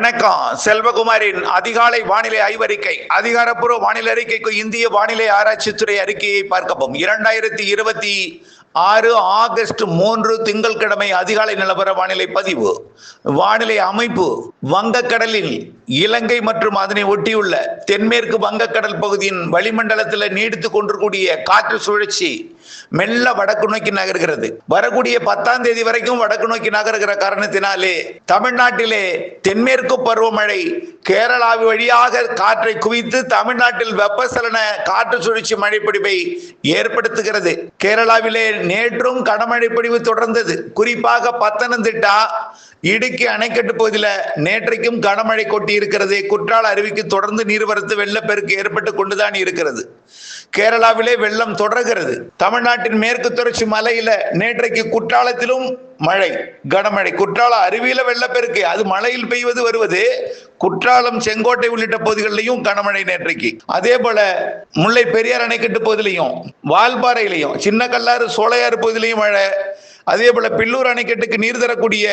வணக்கம். செல்வகுமாரின் அதிகாலை வானிலை ஆய்வறிக்கை. அதிகாரப்பூர்வ வானிலை அறிக்கைக்கு இந்திய வானிலை ஆராய்ச்சித்துறை அறிக்கையை பார்க்கவும். 2026 ஆகஸ்ட் 3 திங்கட்கிழமை அதிகாலை நிலவர வானிலை பதிவு. வானிலை அமைப்பு: வங்கக்கடலில் இலங்கை மற்றும் அதனை ஒட்டியுள்ள தென்மேற்கு வங்கக்கடல் பகுதியின் வளிமண்டலத்தில் நீடித்துக் கொண்டிருக்கூடிய காற்று சுழற்சி மெல்ல வடக்கு நோக்கி நகர்கிறது. வரக்கூடிய 10ஆம் தேதி வரைக்கும் வடக்கு நோக்கி நகர்கிற காரணத்தினாலே தமிழ்நாட்டிலே தென்மேற்கு பருவமழை கேரளா வழியாக காற்றை குவித்து தமிழ்நாட்டில் வெப்பசலன காற்று சுழற்சி மழைப்பொழிவை ஏற்படுத்துகிறது. கேரளாவிலே நேற்றும் கனமழை பொழிவு தொடர்ந்தது. குறிப்பாக பத்தனந்திட்டா, இடுக்கி அணைக்கட்டு பகுதியில் நேற்றைக்கும் கனமழை கொட்டி இருக்கிறது. குற்றால அருவிக்கு தொடர்ந்து நீர்வரத்து வெள்ளப்பெருக்கு ஏற்பட்டு கொண்டுதான் இருக்கிறது. கேரளாவிலே வெள்ளம் தொடர்கிறது. தமிழ்நாட்டின் மேற்கு தொடர்ச்சி மலையில நேற்றைக்கு குற்றாலத்திலும் மழை, கனமழை. குற்றால அருவியில வெள்ளப்பெருக்கு, அது மழையில் பெய்வது வருவது. குற்றாலம், செங்கோட்டை உள்ளிட்ட பகுதிகளிலையும் கனமழை நேற்றைக்கு. அதே போல முல்லை பெரியார் அணைக்கட்டு பகுதியிலையும் வால்பாறையிலையும் சின்ன கல்லாறு சோலையாறு பகுதியிலையும் மழை. அதே போல பில்லூர் அணைக்கட்டுக்கு நீர் தரக்கூடிய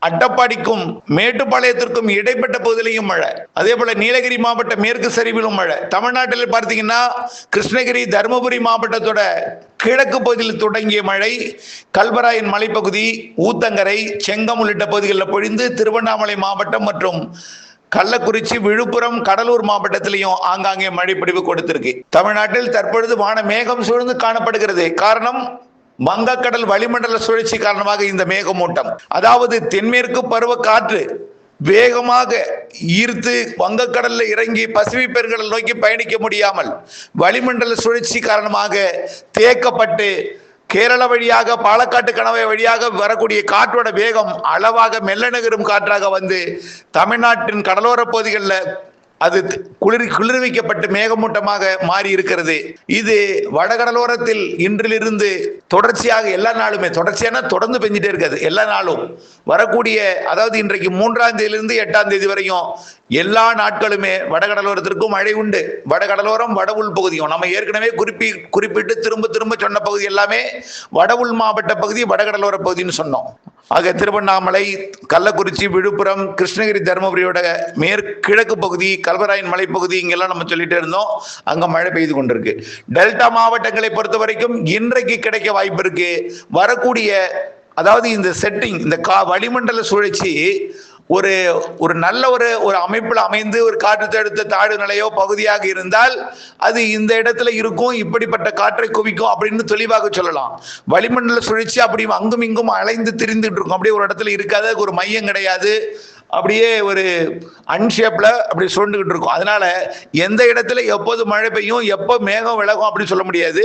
அட்டப்பாடிக்கும் மேட்டுப்பாளையத்திற்கும் இடைப்பட்ட பகுதியிலையும் மழை. அதே போல நீலகிரி மாவட்ட மேற்கு சரிவிலும் மழை. தமிழ்நாட்டில் பார்த்தீங்கன்னா கிருஷ்ணகிரி, தருமபுரி மாவட்டத்தோட கிழக்கு பகுதியில் தொடங்கிய மழை கல்வராயன் மலைப்பகுதி, ஊத்தங்கரை, செங்கம் உள்ளிட்ட பகுதிகளில் பொழிந்து திருவண்ணாமலை மாவட்டம் மற்றும் கள்ளக்குறிச்சி, விழுப்புரம், கடலூர் மாவட்டத்திலையும் ஆங்காங்கே மழை பொழிவு கொடுத்திருக்கு. தமிழ்நாட்டில் தற்பொழுது வான மேகம் சூழ்ந்து காணப்படுகிறது. காரணம், வங்கக்கடல் வளிமண்டல சுழற்சி காரணமாக இந்த மேகமூட்டம், அதாவது தென்மேற்கு பருவ காற்று வேகமாக ஈர்த்து வங்கக்கடல்ல இறங்கி பசிபிக் பெருங்கடல் நோக்கி பயணிக்க முடியாமல் வளிமண்டல சுழற்சி காரணமாக தேக்கப்பட்டு கேரள வழியாக பாலக்காட்டு கணவாய் வழியாக வரக்கூடிய காற்றோட வேகம் அளவாக மெல்ல நகரும் காற்றாக வந்து தமிழ்நாட்டின் கடலோர பகுதிகளில் அது குளிர்விக்கப்பட்டு மேகமூட்டமாக மாறி இருக்கிறது. இது வடகடலோரத்தில் இன்றிலிருந்து தொடர்ச்சியாக எல்லா நாளுமே தொடர்ந்து பெஞ்சிட்டே இருக்காது. எல்லா நாளும் வரக்கூடிய, அதாவது இன்றைக்கு 3ஆம் தேதியிலிருந்து 8ஆம் தேதி வரையும் எல்லா நாட்களுமே வடகடலோரத்திற்கும் மழை உண்டு. வடகடலோரம், வட உள் பகுதியும் நம்ம ஏற்கனவே குறிப்பிட்டு திரும்ப சொன்ன பகுதி எல்லாமே வட உள் மாவட்ட பகுதி, வடகடலோர பகுதின்னு சொன்னோம். ஆக திருவண்ணாமலை, கள்ளக்குறிச்சி, விழுப்புரம், கிருஷ்ணகிரி, தருமபுரியோட கிழக்கு பகுதி, கல்வராயன் மலைப்பகுதி, இங்கெல்லாம் நம்ம சொல்லிட்டு இருந்தோம். அங்க மழை பெய்து கொண்டிருக்கு. டெல்டா மாவட்டங்களை பொறுத்த வரைக்கும் இன்றைக்கு கிடைக்க வாய்ப்பு இருக்கு. வரக்கூடிய, அதாவது இந்த செட்டிங், இந்த வளிமண்டல சுழற்சி ஒரு நல்ல ஒரு அமைப்பில் அமைந்து ஒரு காற்றழுத்த தாழ்வு நிலையோ பகுதியாக இருந்தால் அது இந்த இடத்துல இருக்கும், இப்படிப்பட்ட காற்றை குவிக்கும் அப்படின்னு தெளிவாக சொல்லலாம். வளிமண்டல சுழற்சி அப்படி அங்கும் இங்கும் அலைந்து திரிந்துட்டு இருக்கும். அப்படியே ஒரு இடத்துல இருக்காது, ஒரு மையம் கிடையாது, அப்படியே ஒரு அன்ஷேப்ல அப்படி சுருண்டுகிட்டு இருக்கும். அதனால எந்த இடத்துல எப்போது மழை பெய்யும், எப்போ மேகம் விலகும் அப்படின்னு சொல்ல முடியாது.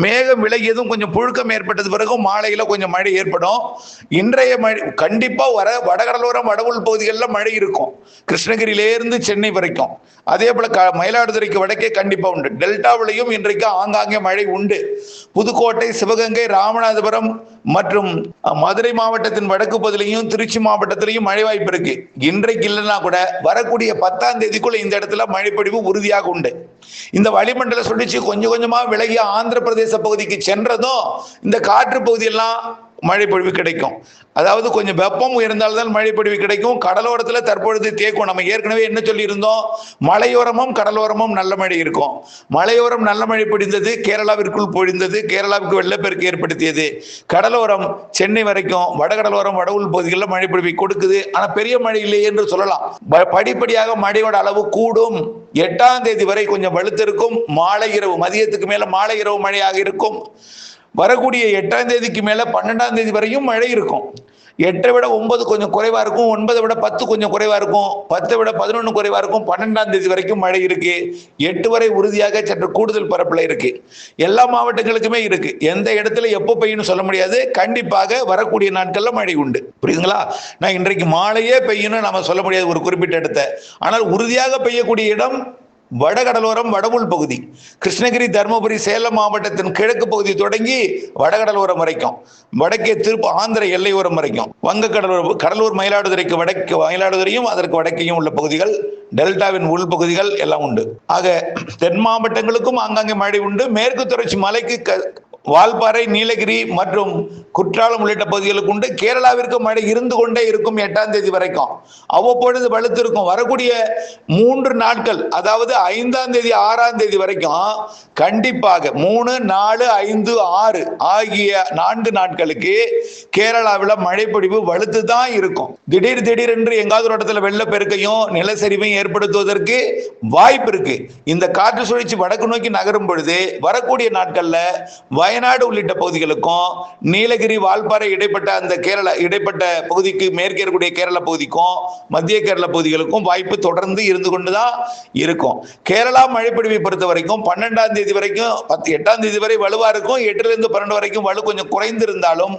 மேகம் விலகியதும் கொஞ்சம் புழுக்கம் ஏற்பட்டது பிறகும் மாலையில கொஞ்சம் மழை ஏற்படும். இன்றைய மழை கண்டிப்பா வடகடலோரம், வட உள் பகுதிகளில் மழை இருக்கும், கிருஷ்ணகிரியிலேருந்து சென்னை வரைக்கும். அதே போல மயிலாடுதுறைக்கு வடக்கே கண்டிப்பா உண்டு. டெல்டாவிலையும் இன்றைக்கு ஆங்காங்கே மழை உண்டு. புதுக்கோட்டை, சிவகங்கை, ராமநாதபுரம் மற்றும் மதுரை மாவட்டத்தின் வடக்கு பகுதியிலையும் திருச்சி மாவட்டத்திலையும் மழை வாய்ப்பு இருக்கு. இன்றைக்கு இல்லைன்னா கூட வரக்கூடிய 10ஆம் தேதிக்குள்ள இந்த இடத்துல மழைப்பொழிவு உறுதியாக உண்டு. இந்த வளிமண்டல சுழற்சி கொஞ்சம் கொஞ்சமா விலகி ஆந்திர பிரதேச பகுதிக்கு சென்றதும் இந்த காற்று பகுதியெல்லாம் மழை பொழிவு கிடைக்கும். அதாவது கொஞ்சம் வெப்பம் உயர்ந்தால்தான் மழை பொழிவு கிடைக்கும். கடலோரத்துல தற்பொழுது தேக்கும். நம்ம ஏற்கனவே என்ன சொல்லி இருந்தோம், மலையோரமும் கடலோரமும் நல்ல மழை இருக்கும். மலையோரம் நல்ல மழை பொழிந்தது, கேரளாவிற்குள் பொழிந்தது, கேரளாவுக்கு வெள்ளப்பெருக்கு ஏற்படுத்தியது. கடலோரம் சென்னை வரைக்கும், வடகடலோரம், வட உள் பகுதிகளில் மழை பொழிவை கொடுக்குது. ஆனா பெரிய மழை இல்லை என்று சொல்லலாம். படிப்படியாக மழையோட அளவு கூடும். 8ஆம் தேதி வரை கொஞ்சம் வலுத்திருக்கும். மாலை இரவு, மதியத்துக்கு மேல மாலை இரவு மழையாக இருக்கும். வரக்கூடிய 8ஆம் தேதிக்கு மேல 12ஆம் தேதி வரையும் மழை இருக்கும். 8 விட 9 கொஞ்சம் குறைவா இருக்கும், 9 விட 10 கொஞ்சம் குறைவா இருக்கும், 10 விட 11 குறைவா இருக்கும். 12ஆம் தேதி வரைக்கும் மழை இருக்கு. 8 வரை உறுதியாக சற்று கூடுதல் பரப்புல இருக்கு. எல்லா மாவட்டங்களுக்குமே இருக்கு. எந்த இடத்துல எப்போ பெய்யும் சொல்ல முடியாது. கண்டிப்பாக வரக்கூடிய நாட்கள்ல மழை உண்டு. புரியுதுங்களா? நான் இன்றைக்கு மாலையே பெய்யணும் நம்ம சொல்ல முடியாது ஒரு குறிப்பிட்ட இடத்தை. ஆனால் உறுதியாக பெய்யக்கூடிய இடம் வடகடலோரம், வட உள் பகுதி, கிருஷ்ணகிரி, தருமபுரி, சேலம் மாவட்டத்தின் கிழக்கு பகுதி தொடங்கி வடகடலோரம் வரைக்கும், வடக்கே ஆந்திர எல்லையோரம் வரைக்கும், கடலூர், மயிலாடுதுறைக்கு வடக்கு, மயிலாடுதுறையும் அதற்கு வடக்கையும் உள்ள பகுதிகள், டெல்டாவின் உள் பகுதிகள் எல்லாம் உண்டு. ஆக தென் மாவட்டங்களுக்கும் ஆங்காங்கே மழை உண்டு. மேற்கு தொடர்ச்சி மலைக்கு வால்பாறை, நீலகிரி மற்றும் குற்றாலம் உள்ளிட்ட பகுதிகளுக்கு உண்டு. கேரளாவிற்கு மழை இருந்து கொண்டே இருக்கும் 8ஆம் தேதி வரைக்கும். அவ்வப்பொழுது வலுத்திருக்கும். வரக்கூடிய 3 நாட்கள், அதாவது 5ஆம் தேதி 6ஆம் தேதி வரைக்கும் கண்டிப்பாக 3, 4, 5, 6 ஆகிய 4 நாட்களுக்கு கேரளாவில் மழைப்பொழிவு வலுத்து தான் இருக்கும். திடீரென்று எங்காவது ஒரு இடத்துல வெள்ளப்பெருக்கையும் நிலச்சரிவையும் ஏற்படுத்துவதற்கு வாய்ப்பு இருக்கு. இந்த காற்று சுழற்சி வடக்கு நோக்கி நகரும் பொழுது வரக்கூடிய நாட்கள்ல வயநாடு உள்ளிட்ட பகுதிகளுக்கும் நீலகிரி, வால்பாறை இடைப்பட்ட அந்த இடைப்பட்ட பகுதிக்கு மேற்கே இருக்கக்கூடிய கேரள பகுதிக்கும் மத்திய கேரள பகுதிகளுக்கும் வாய்ப்பு தொடர்ந்து இருந்து கொண்டுதான் இருக்கும். கேரளா மழைப்பொழிவை பொறுத்த வரைக்கும் 12ஆம் தேதி வரைக்கும் 8ஆம் தேதி வரை வலுவா இருக்கும். 8லிருந்து 12 வரைக்கும் வலு கொஞ்சம் குறைந்திருந்தாலும்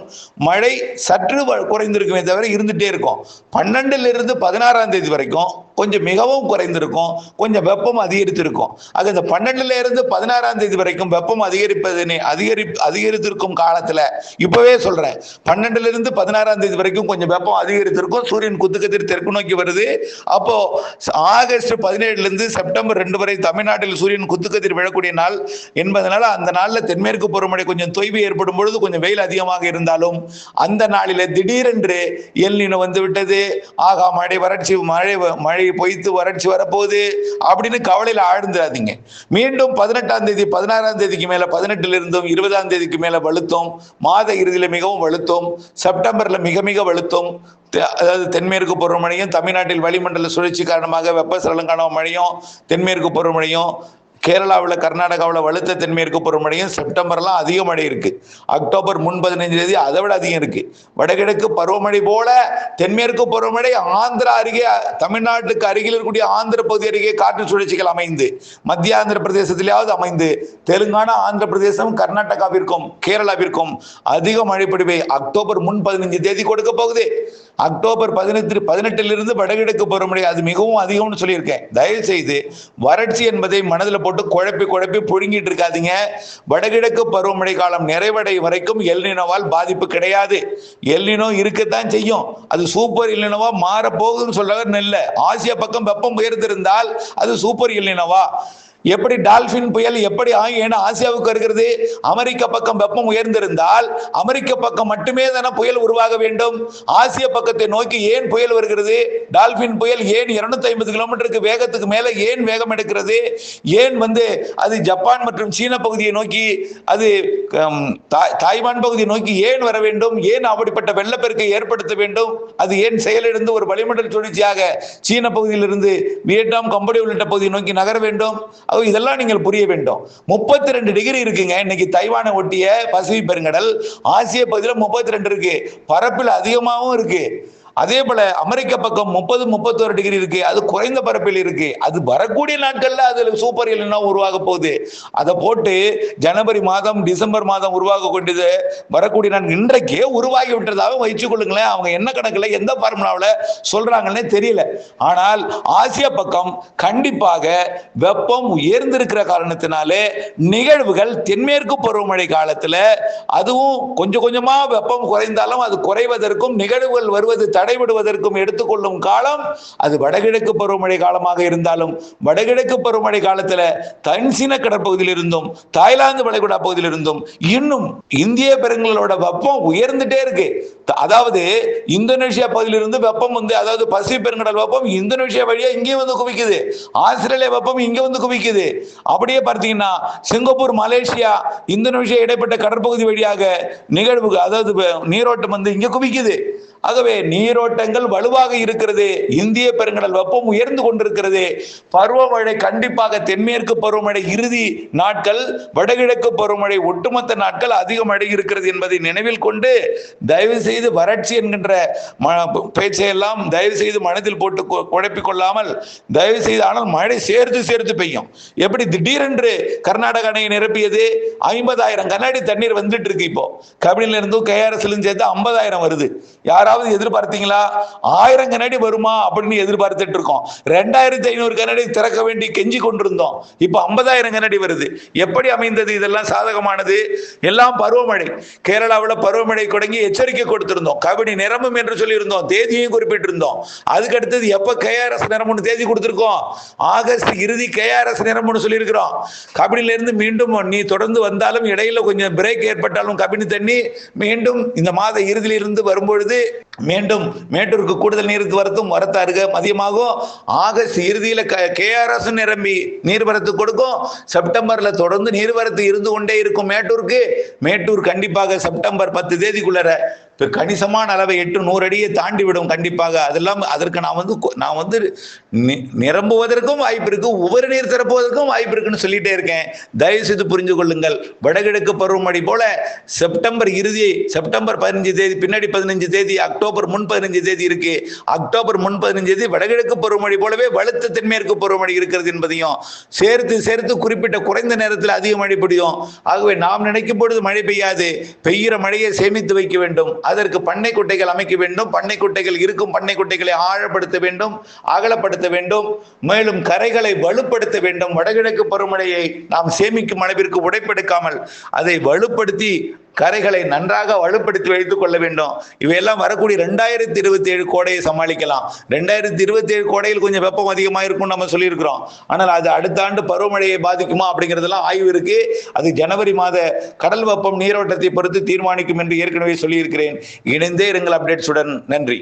மழை சற்று குறைந்திருக்குமே தவிர இருந்துட்டே இருக்கும். 12லிருந்து 16ஆம் தேதி வரைக்கும் கொஞ்சம் மிகவும் குறைந்திருக்கும். கொஞ்சம் வெப்பம் அதிகரித்திருக்கும். அது இந்த 12ல இருந்து 16ஆம் தேதி வரைக்கும் வெப்பம் அதிகரித்திருக்கும் காலத்துல இப்பவே சொல்றேன், 12லிருந்து 16ஆம் தேதி வரைக்கும் கொஞ்சம் வெப்பம் அதிகரித்திருக்கும். சூரியன் குத்துக்கதிர் தெற்கு நோக்கி வருது. அப்போ ஆகஸ்ட் 17லிருந்து செப்டம்பர் 2 வரை தமிழ்நாட்டில் சூரியன் குத்துக்கதிர் விழக்கூடிய நாள் என்பதனால அந்த நாள்ல தென்மேற்கு பருவமழை கொஞ்சம் தொய்வு ஏற்படும் பொழுது கொஞ்சம் வெயில் அதிகமாக இருந்தாலும் அந்த நாளில திடீரென்று எல் நினோ வந்து விட்டது, ஆகா மழை வறட்சி, மழை பொய்த்து வறட்சி வரப்போகுது அப்படின்னு கவலையில ஆழ்ந்துடாதீங்க. மீண்டும் 18ஆம் தேதி 16ஆம் தேதிக்கு மேல 18லிருந்தும் 20ஆம் தேதிக்கு மேல வலுத்தும், மாத இறுதியில மிகவும் வலுத்தும், செப்டம்பர்ல மிக மிக வலுத்தும். அதாவது தென்மேற்கு பருவமழையும் தமிழ்நாட்டில் வளிமண்டல சுழற்சி காரணமாக வெப்பசலன மழையும் தென்மேற்கு பருவமழையும், கேரளாவில் கர்நாடகாவில் வலுத்த தென்மேற்கு பருவமழையும் செப்டம்பர்லாம் அதிக மழை இருக்கு. அக்டோபர் முன் 15 தேதி அதை விட அதிகம் இருக்கு. வடகிழக்கு பருவமழை போல தென்மேற்கு பருவமழை ஆந்திரா அருகே, தமிழ்நாட்டுக்கு அருகில் இருக்கக்கூடிய ஆந்திர பகுதி அருகே காற்று சுழற்சிகள் அமைந்து, மத்திய ஆந்திர பிரதேசத்திலேயாவது அமைந்து, தெலுங்கானா, ஆந்திர பிரதேசம், கர்நாடகாவிற்கும் கேரளாவிற்கும் அதிக மழை பொழிவை அக்டோபர் முன் 15 தேதி கொடுக்க போகுது. அக்டோபர் 18லிருந்து வடகிழக்கு பருவமழை அது மிகவும் அதிகம்னு சொல்லியிருக்கேன். தயவு செய்து வறட்சி என்பதை மனதில் போட்டு குழப்பி புழுங்கிட்டு இருக்காதீங்க. வடகிழக்கு பருவமழை காலம் நிறைவடை வரைக்கும் எல் நினோவால் பாதிப்பு கிடையாது. எல் நினோ இருக்கத்தான் செய்யும். அது சூப்பர் எல் நினோவா மாற போகுதுன்னு சொல்றவர் நெல்ல. ஆசியா பக்கம் வெப்பம் உயர்ந்திருந்தால் அது சூப்பர் எல் நினோவா. எப்படி டால்பின் புயல் எப்படி ஏன்னா ஆசியாவுக்கு இருக்கிறது. அமெரிக்க பக்கம் வெப்பம் உயர்ந்திருந்தால் அமெரிக்க பக்கம் மட்டுமே தானே புயல் உருவாக வேண்டும். ஆசிய பக்கத்தை நோக்கி ஏன் புயல் வருகிறது? டால்பின் புயல் ஏன் 250 கிலோமீட்டருக்கு வேகத்துக்கு மேல ஏன் வேகம் எடுக்கிறது? ஏன் அது ஜப்பான் மற்றும் சீன பகுதியை நோக்கி, அது தாய்வான் பகுதியை நோக்கி ஏன் வர வேண்டும்? ஏன் அப்படிப்பட்ட வெள்ளப்பெருக்கை ஏற்படுத்த வேண்டும்? அது ஏன் செயலிழந்து ஒரு வளிமண்டல சுழற்சியாக சீன பகுதியிலிருந்து வியட்நாம், கம்போடியா உள்ளிட்ட பகுதியை நோக்கி நகர வேண்டும்? இதெல்லாம் நீங்கள் புரிய வேண்டும். 32 டிகிரி இருக்குங்க இன்னைக்கு தைவானை ஒட்டிய பசிபிக் பெருங்கடல். ஆசிய பகுதியில் 32 இருக்கு. பரப்பில் அதிகமாகவும் இருக்கு. அதே போல அமெரிக்க பக்கம் 30-31 டிகிரி இருக்கு. அது குறைந்த பரப்பில் இருக்கு. அது வரக்கூடிய நாட்கள்ல அதுல சூப்பர் எல் நினோ உருவாக போகுது. அதை போட்டு ஜனவரி மாதம், டிசம்பர் மாதம் உருவாக கொண்டது வரக்கூடிய நாட்கள் இன்றைக்கே உருவாகி விட்டதாக வைத்துக் கொள்ளுங்களேன். அவங்க என்ன கணக்குல எந்த ஃபார்முலாவில் சொல்றாங்கன்னே தெரியல. ஆனால் ஆசிய பக்கம் கண்டிப்பாக வெப்பம் உயர்ந்திருக்கிற காரணத்தினாலே நிகழ்வுகள் தென்மேற்கு பருவமழை காலத்துல அதுவும் கொஞ்சம் கொஞ்சமா வெப்பம் குறைந்தாலும் அது குறைவதற்கும் நிகழ்வுகள் வருவது தடைபடுவதற்கும் எடுத்துக்கொள்ளும் காலம் அது வடகிழக்கு பருவமழை காலமாக இருந்தாலும், வடகிழக்கு பருவமழை காலத்துல தென்சீன கடற்பகுதியில் இருந்தும் தாய்லாந்து வளைகுடா பகுதியில் இருந்தும் இன்னும் இந்திய பெருங்கடலோட வெப்பம் உயர்ந்துட்டே இருக்கு. அதாவது இந்தோனேஷியா பகுதியிலிருந்து வெப்பம் அதாவது பசிபிக் பெருங்கடல் வெப்பம் இந்தோனேஷியா வழியா இங்கே குவிக்குது. ஆஸ்திரேலியா வெப்பம் இங்க குவிக்குது. அப்படியே பார்த்தீங்கன்னா சிங்கப்பூர், மலேசியா, இந்தோனேஷியா இடைப்பட்ட கடற்பகுதி வழியாக நிகழ்வு அதாவது நீரோட்டம் இங்க குவிக்குது. ஆகவே நீரோட்டங்கள் வலுவாக இருக்கிறது. இந்திய பெருங்கடல் வெப்பம் உயர்ந்து கொண்டிருக்கிறது. பருவமழை கண்டிப்பாக தென்மேற்கு பருவமழை இறுதி நாட்கள், வடகிழக்கு பருவமழை ஒட்டுமொத்த நாட்கள் அதிக மழை இருக்கிறது என்பதை நினைவில் கொண்டு தயவு செய்து வறட்சி என்கின்ற பேச்சையெல்லாம் தயவு செய்து மனதில் போட்டு குழப்பிக் கொள்ளாமல் தயவு செய்து, ஆனால் மழை சேர்த்து பெய்யும். எப்படி திடீரென்று கர்நாடக அணையை நிரப்பியது 50,000 கண்ணாடி தண்ணீர் வந்துட்டு இருக்கு. இப்போ கபினில இருந்தும் KRS சேர்த்து 50,000 வருது. யாரா யாராவது எதிர்பார்த்தீங்களா? 1000 கனஅடி வருமா அப்படின்னு எதிர்பார்த்துட்டு இருக்கோம். 2500 கனஅடி திறக்க வேண்டி கெஞ்சி கொண்டிருந்தோம். இப்ப 50,000 கனஅடி வருது. எப்படி அமைந்தது? இதெல்லாம் சாதகமானது. எல்லாம் பருவமழை. கேரளாவில் பருவமழை தொடங்கி எச்சரிக்கை கொடுத்திருந்தோம். கபினி நிரம்பும் என்று சொல்லியிருந்தோம். தேதியையும் குறிப்பிட்டிருந்தோம். அதுக்கு அடுத்தது எப்ப கேஆர்எஸ் நிரம்பும் தேதி கொடுத்திருக்கோம்? ஆகஸ்ட் இறுதி கேஆர்எஸ் நிரம்பும் சொல்லியிருக்கிறோம். கபினில இருந்து மீண்டும் நீ தொடர்ந்து வந்தாலும் இடையில கொஞ்சம் பிரேக் ஏற்பட்டாலும் கபினி தண்ணி மீண்டும் இந்த மாத இறுதியில் இருந்து வரும்பொழுது மீண்டும் மேட்டூருக்கு கூடுதல் நீருக்கு வரத்து அருக மதியமாகும். ஆகஸ்ட் இறுதியில கேஆர்எஸ் நிரம்பி நீர்வரத்து கொடுக்கும். செப்டம்பர்ல தொடர்ந்து நீர்வரத்து இருந்து கொண்டே இருக்கும். மேட்டூர் கண்டிப்பாக செப்டம்பர் 10 தேதிக்குள்ள கணிசமான அளவை 800 அடியை தாண்டி விடும். கண்டிப்பாக அதெல்லாம் அதற்கு நான் வந்து நிரம்புவதற்கும் வாய்ப்பு இருக்கு, உபரி நீர் திறப்புவதற்கும் வாய்ப்பு இருக்குன்னு சொல்லிட்டே இருக்கேன். தயவு செய்து புரிஞ்சு கொள்ளுங்கள். வடகிழக்கு பருவமழை போல செப்டம்பர் இறுதி, செப்டம்பர் 15 தேதி பின்னாடி 15 தேதி, அக்டோபர் முன் 15 தேதி இருக்கு. அக்டோபர் முன் 15 தேதி வடகிழக்கு பருவமழை போலவே வலுத்த தென்மேற்கு பருவமழை இருக்கிறது என்பதையும் சேர்த்து குறிப்பிட்ட குறைந்த நேரத்தில் அதிக மழை பெய்யும். ஆகவே நாம் நினைக்கும் பொழுது மழை பெய்யாது. பெய்கிற மழையை சேமித்து வைக்க வேண்டும். அதற்கு பண்ணை குட்டைகள் அமைக்க வேண்டும். பண்ணை குட்டைகள் இருக்கும் பண்ணை குட்டைகளை ஆழப்படுத்த வேண்டும், அகலப்படுத்த வேண்டும். மேலும் கரைகளை வலுப்படுத்த வேண்டும். வடகிழக்கு பருவமழையை நாம் சேமிக்கும் அளவிற்கு உடைப்பெடுக்காமல் அதை வலுப்படுத்தி கரைகளை நன்றாக வலுப்படுத்தி வைத்துக் கொள்ள வேண்டும். இவையெல்லாம் வரக்கூடிய 2027 கோடையை சமாளிக்கலாம். 2027 கோடையில் கொஞ்சம் வெப்பம் அதிகமாக இருக்கும் நம்ம சொல்லியிருக்கிறோம். ஆனால் அது அடுத்த ஆண்டு பருவமழையை பாதிக்குமா அப்படிங்கிறதெல்லாம் ஆய்வு இருக்கு. அது ஜனவரி மாத கடல் வெப்பம் நீரோட்டத்தை பொறுத்து தீர்மானிக்கும் என்று ஏற்கனவே சொல்லியிருக்கிறேன். இணைந்தே இருங்கள் அப்டேட்ஸுடன். நன்றி.